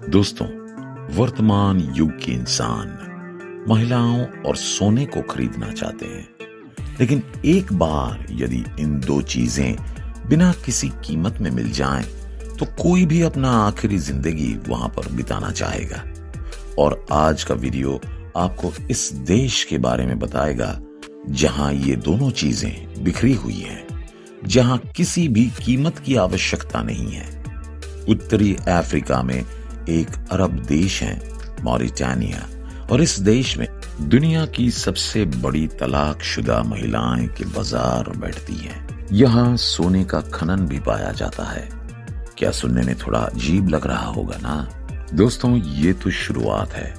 दोस्तों, वर्तमान युग के इंसान महिलाओं और सोने को खरीदना चाहते हैं, लेकिन एक बार यदि इन दो चीजें बिना किसी कीमत में मिल जाएं, तो कोई भी अपना आखिरी जिंदगी वहां पर बिताना चाहेगा। और आज का वीडियो आपको इस देश के बारे में बताएगा जहां ये दोनों चीजें बिखरी हुई हैं, जहां किसी भी कीमत की आवश्यकता नहीं है। उत्तरी अफ्रीका में एक अरब देश है मॉरिटानिया, और इस देश में दुनिया की सबसे बड़ी तलाकशुदा महिलाएं के बाजार बैठती हैं। यहाँ सोने का खनन भी पाया जाता है। क्या सुनने में थोड़ा अजीब लग रहा होगा ना? दोस्तों, ये तो शुरुआत है,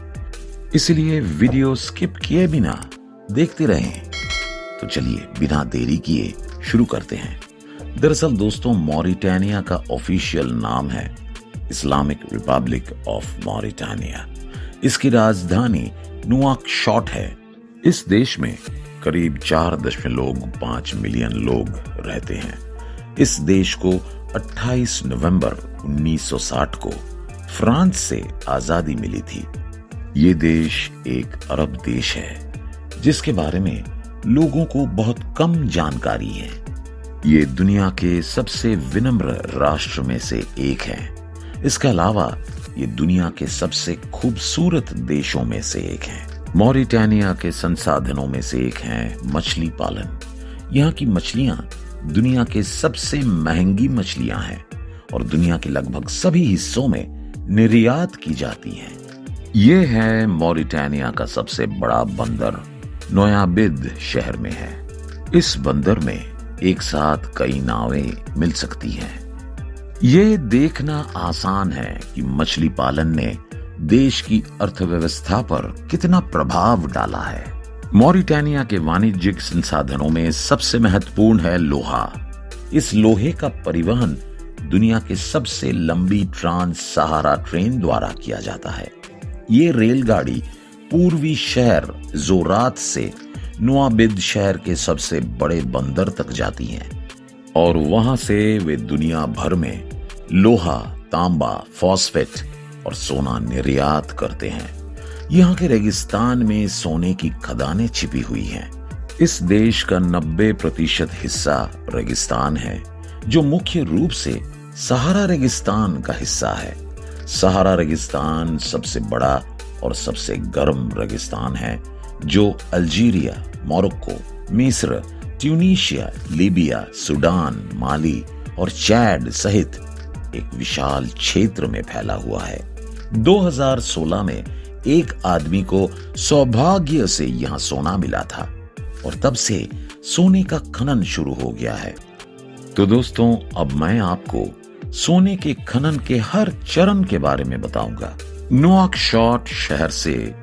इसलिए वीडियो स्किप किए बिना देखते रहें। तो चलिए बिना देरी किए शुरू करते हैं। दरअसल दोस्तों, मॉरिटानिया का ऑफिशियल नाम है इस्लामिक रिपब्लिक ऑफ मॉरिटानिया। इसकी राजधानी नुआकशॉट है। इस देश में करीब 4.5 मिलियन लोग रहते हैं। इस देश को 28 नवंबर 1960 को फ्रांस से आजादी मिली थी। ये देश एक अरब देश है जिसके बारे में लोगों को बहुत कम जानकारी है। ये दुनिया के सबसे विनम्र राष्ट्र में से एक है। इसके अलावा ये दुनिया के सबसे खूबसूरत देशों में से एक है। मॉरिटानिया के संसाधनों में से एक है मछली पालन। यहाँ की मछलियां दुनिया के सबसे महंगी मछलियां हैं और दुनिया के लगभग सभी हिस्सों में निर्यात की जाती हैं। ये है मॉरिटानिया का सबसे बड़ा बंदर, नोयाबिद शहर में है। इस बंदर में एक साथ कई नावें मिल सकती हैं। ये देखना आसान है कि मछली पालन ने देश की अर्थव्यवस्था पर कितना प्रभाव डाला है। मॉरिटानिया के वाणिज्यिक संसाधनों में सबसे महत्वपूर्ण है लोहा। इस लोहे का परिवहन दुनिया के सबसे लंबी ट्रांस सहारा ट्रेन द्वारा किया जाता है। ये रेलगाड़ी पूर्वी शहर जोरात से नुआबिद शहर के सबसे बड़े बंदर तक जाती हैं और वहां से वे दुनिया भर में लोहा, तांबा, फॉस्फेट और सोना निर्यात करते हैं। यहाँ के रेगिस्तान में सोने की खदानें छिपी हुई हैं। इस देश का 90% हिस्सा रेगिस्तान है, जो मुख्य रूप से सहारा रेगिस्तान का हिस्सा है। सहारा रेगिस्तान सबसे बड़ा और सबसे गर्म रेगिस्तान है, जो अल्जीरिया, मोरक्को, मिस्र, ट्यूनीशिया, लीबिया, सूडान, माली और चैड सहित एक विशाल क्षेत्र में फैला हुआ है। 2016 में एक आदमी को सौभाग्य से यहां सोना मिला था और तब से सोने का खनन शुरू हो गया है। तो दोस्तों, अब मैं आपको सोने के खनन के हर चरण के बारे में बताऊंगा। नुआकशॉट शहर से,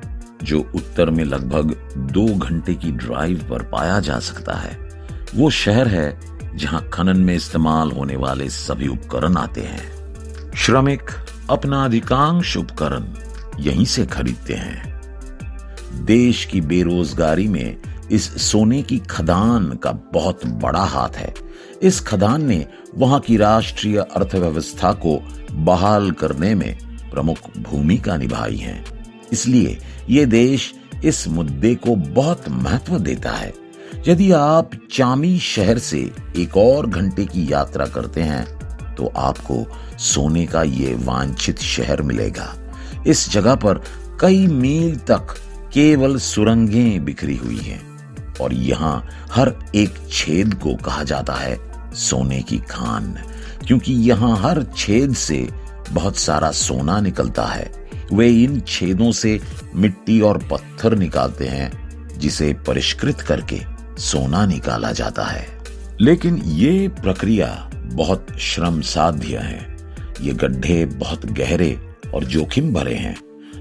जो उत्तर में लगभग 2 घंटे की ड्राइव पर पाया जा सकता है, वो शहर है जहां खनन में इस्तेमाल होने वाले सभी उपकरण आते हैं। श्रमिक अपना अधिकांश उपकरण यहीं से खरीदते हैं। देश की बेरोजगारी में इस सोने की खदान का बहुत बड़ा हाथ है। इस खदान ने वहां की राष्ट्रीय अर्थव्यवस्था को बहाल करने में प्रमुख भूमिका निभाई है। इसलिए ये देश इस मुद्दे को बहुत महत्व देता है। यदि आप चामी शहर से एक और घंटे की यात्रा करते हैं, तो आपको सोने का ये वांछित शहर मिलेगा। इस जगह पर कई मील तक केवल सुरंगें बिखरी हुई हैं और यहाँ हर एक छेद को कहा जाता है सोने की खान, क्योंकि यहाँ हर छेद से बहुत सारा सोना निकलता है। वे इन छेदों से मिट्टी और पत्थर निकालते हैं, जिसे परिष्कृत करके सोना निकाला जाता है। लेकिन ये प्रक्रिया बहुत श्रम साध्य है। ये गड्ढे बहुत गहरे और जोखिम भरे हैं।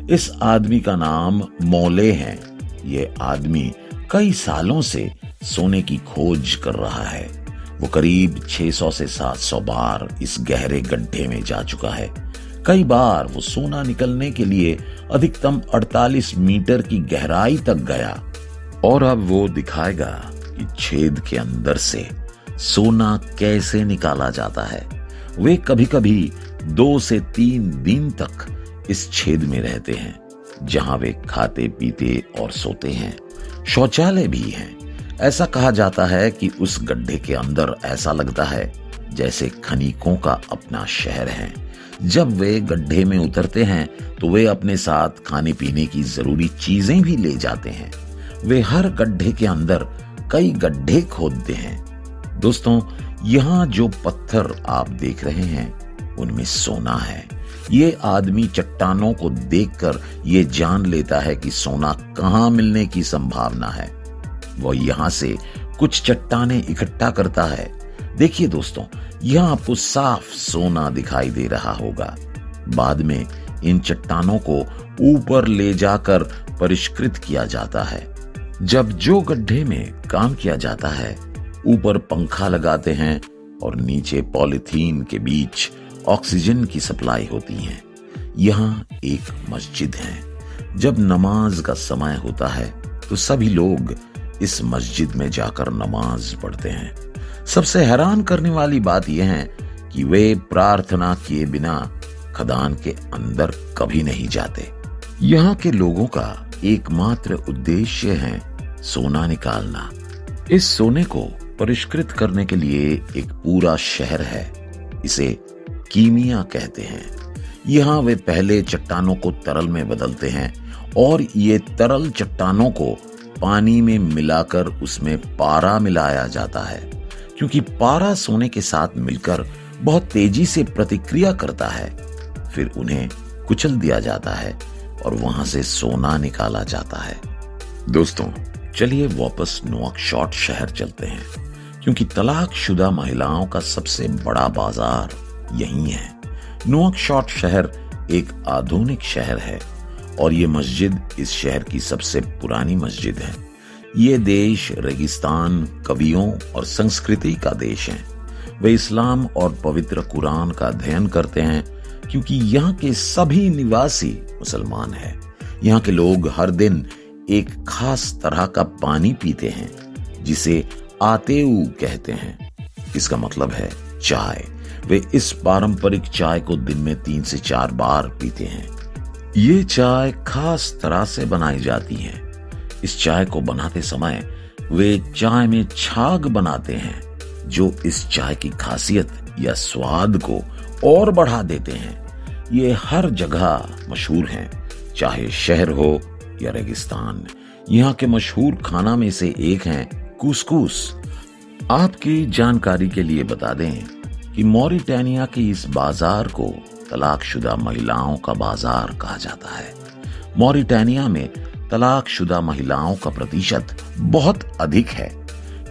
इस आदमी का नाम मोले है। ये आदमी कई सालों से सोने की खोज कर रहा है। वो करीब 600 से 700 बार इस गहरे गड्ढे में जा चुका है। कई बार वो सोना निकलने के लिए अधिकतम 48 मीटर की गहराई तक गया और अब वो दिखाएगा कि छेद के अंदर से सोना कैसे निकाला जाता है। वे कभी कभी 2 से 3 दिन तक इस छेद में रहते हैं जहां वे खाते पीते और सोते हैं। शौचालय भी हैं। ऐसा कहा जाता है कि उस गड्ढे के अंदर ऐसा लगता है जैसे खनिकों का अपना शहर है। जब वे गड्ढे में उतरते हैं तो वे अपने साथ खाने पीने की जरूरी चीजें भी ले जाते हैं। वे हर गड्ढे के अंदर कई गड्ढे खोदते हैं। दोस्तों, यहाँ जो पत्थर आप देख रहे हैं उनमें सोना है। ये आदमी चट्टानों को देखकर ये जान लेता है कि सोना कहाँ मिलने की संभावना है। वह यहाँ से कुछ चट्टानें इकट्ठा करता है। देखिए दोस्तों, यहाँ आपको साफ सोना दिखाई दे रहा होगा। बाद में इन चट्टानों को ऊपर ले जाकर परिष्कृत किया जाता है। जब जो गड्ढे में काम किया जाता है, ऊपर पंखा लगाते हैं और नीचे पॉलीथीन के बीच ऑक्सीजन की सप्लाई होती है। यहाँ एक मस्जिद है। जब नमाज का समय होता है तो सभी लोग इस मस्जिद में जाकर नमाज पढ़ते हैं। सबसे हैरान करने वाली बात यह है कि वे प्रार्थना किए बिना खदान के अंदर कभी नहीं जाते। यहाँ के लोगों का एकमात्र उद्देश्य है सोना निकालना। इस सोने को परिष्कृत करने के लिए एक पूरा शहर है। इसे कीमिया कहते हैं। यहाँ वे पहले चट्टानों को तरल में बदलते हैं और ये तरल चट्टानों को पानी में मिलाकर उसमें पारा मिलाया जाता है, क्योंकि पारा सोने के साथ मिलकर बहुत तेजी से प्रतिक्रिया करता है। फिर उन्हें कुचल दिया जाता है और वहां से सोना निकाला जाता है। दोस्तों, चलिए वापस नुआकशॉट शहर चलते हैं, क्योंकि तलाकशुदा महिलाओं का सबसे बड़ा बाजार यही है। नुआकशॉट शहर एक आधुनिक शहर है और ये मस्जिद इस शहर की सबसे पुरानी मस्जिद है। ये देश रेगिस्तान, कवियों और संस्कृति का देश है। वे इस्लाम और पवित्र कुरान का अध्ययन करते हैं, क्योंकि यहाँ के सभी निवासी मुसलमान हैं। यहाँ के लोग हर दिन एक खास तरह का पानी पीते हैं जिसे आतेऊ कहते हैं। इसका मतलब है चाय। वे इस पारंपरिक चाय को दिन में 3 से 4 बार पीते हैं। ये चाय खास तरह से बनाई जाती है। इस चाय को बनाते समय वे चाय में छाग बनाते हैं, जो इस चाय की खासियत या स्वाद को और बढ़ा देते हैं। ये हर जगह मशहूर हैं, चाहे शहर हो या रेगिस्तान। यहाँ के मशहूर खाना में से एक है कुसकुस। आपकी जानकारी के लिए बता दें कि मॉरिटानिया के इस बाजार को तलाकशुदा महिलाओं का बाजार कहा जाता है। मॉरिटानिया में तलाकशुदा महिलाओं का प्रतिशत बहुत अधिक है।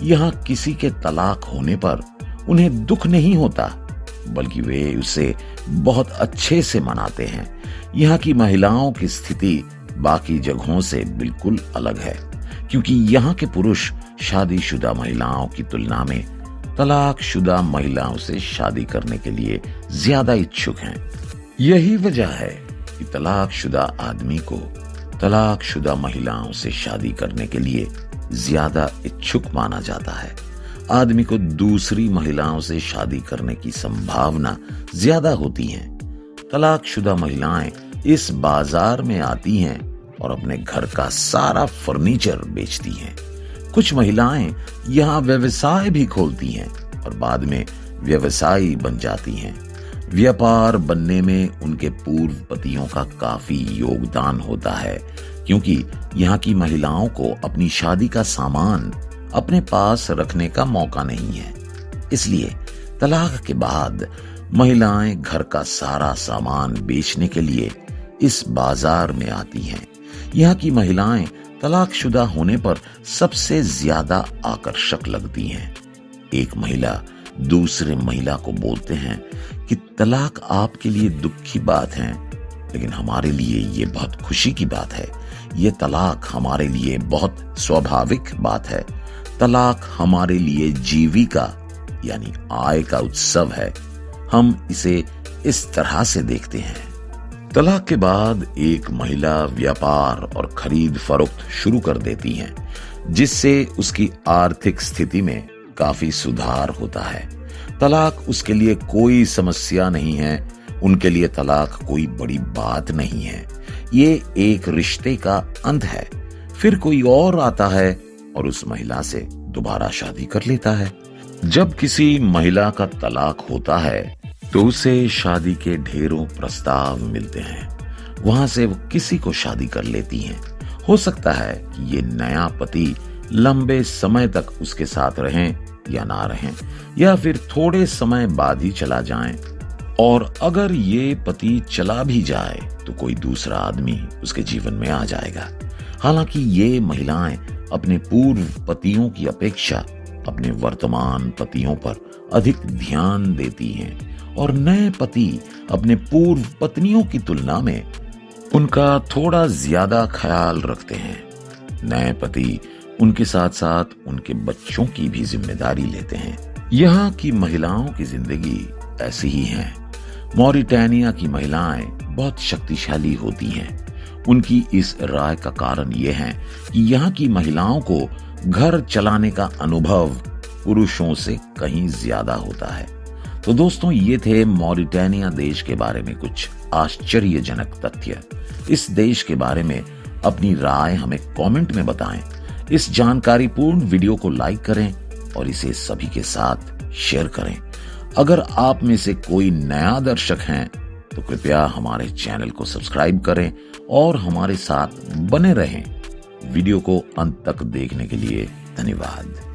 यहाँ किसी के तलाक होने पर उन्हें दुख नहीं होता, बल्कि वे उसे बहुत अच्छे से मनाते हैं। यहाँ की महिलाओं की स्थिति बाकी जगहों से बिल्कुल अलग है, क्योंकि यहाँ के पुरुष शादीशुदा महिलाओं की तुलना में तलाकशुदा महिलाओं से शादी करने के लिए ज्यादा इच्छुक हैं। यही वजह है कि तलाकशुदा आदमी को तलाकशुदा महिलाओं से शादी करने के लिए ज्यादा इच्छुक माना जाता है। आदमी को दूसरी महिलाओं से शादी करने की संभावना ज्यादा होती है। तलाकशुदा महिलाएं इस बाजार में आती हैं और अपने घर का सारा फर्नीचर बेचती हैं। कुछ महिलाएं यहाँ व्यवसाय भी खोलती हैं और बाद में व्यवसायी बन जाती हैं। व्यापार बनने में उनके पूर्व पतियों का काफी योगदान होता है, क्योंकि यहाँ की महिलाओं को अपनी शादी का सामान अपने पास रखने का मौका नहीं है। इसलिए तलाक के बाद महिलाएं घर का सारा सामान बेचने के लिए इस बाजार में आती हैं। यहाँ की महिलाएं तलाकशुदा होने पर सबसे ज्यादा आकर्षक लगती हैं। एक महिला दूसरे महिला को बोलते हैं कि तलाक आपके लिए दुख की बात है, लेकिन हमारे लिए ये बहुत खुशी की बात है। ये तलाक हमारे लिए बहुत स्वाभाविक बात है। तलाक हमारे लिए जीविका यानी आय का उत्सव है। हम इसे इस तरह से देखते हैं। तलाक के बाद एक महिला व्यापार और खरीद फरोख्त शुरू कर देती है, जिससे उसकी आर्थिक स्थिति में काफी सुधार होता है। तलाक उसके लिए कोई समस्या नहीं है। उनके लिए तलाक कोई बड़ी बात नहीं है। ये एक रिश्ते का अंत है। फिर कोई और आता है और उस महिला से दोबारा शादी कर लेता है। जब किसी महिला का तलाक होता है तो उसे शादी के ढेरों प्रस्ताव मिलते हैं। वहां से वो किसी को शादी कर लेती हैं। हो सकता है कि ये नया पति लंबे समय तक उसके साथ रहें या ना रहें, या फिर थोड़े समय बाद ही चला जाए। और अगर ये पति चला भी जाए तो कोई दूसरा आदमी उसके जीवन में आ जाएगा। हालांकि ये महिलाएं अपने पूर्व पतियों की अपेक्षा अपने वर्तमान पतियों पर अधिक ध्यान देती हैं और नए पति अपने पूर्व पत्नियों की तुलना में उनका थोड़ा ज्यादा ख्याल रखते हैं। नए पति उनके साथ साथ उनके बच्चों की भी जिम्मेदारी लेते हैं। यहाँ की महिलाओं की जिंदगी ऐसी ही है। मॉरिटानिया की महिलाएं बहुत शक्तिशाली होती हैं। उनकी इस राय का कारण यह है कि यहाँ की महिलाओं को घर चलाने का अनुभव पुरुषों से कहीं ज्यादा होता है। तो दोस्तों, ये थे मॉरिटानिया देश के बारे में कुछ आश्चर्यजनक तथ्य। इस देश के बारे में अपनी राय हमें कमेंट में बताएं। इस जानकारीपूर्ण वीडियो को लाइक करें और इसे सभी के साथ शेयर करें। अगर आप में से कोई नया दर्शक हैं तो कृपया हमारे चैनल को सब्सक्राइब करें और हमारे साथ बने रहें। वीडियो को अंत तक देखने के लिए धन्यवाद।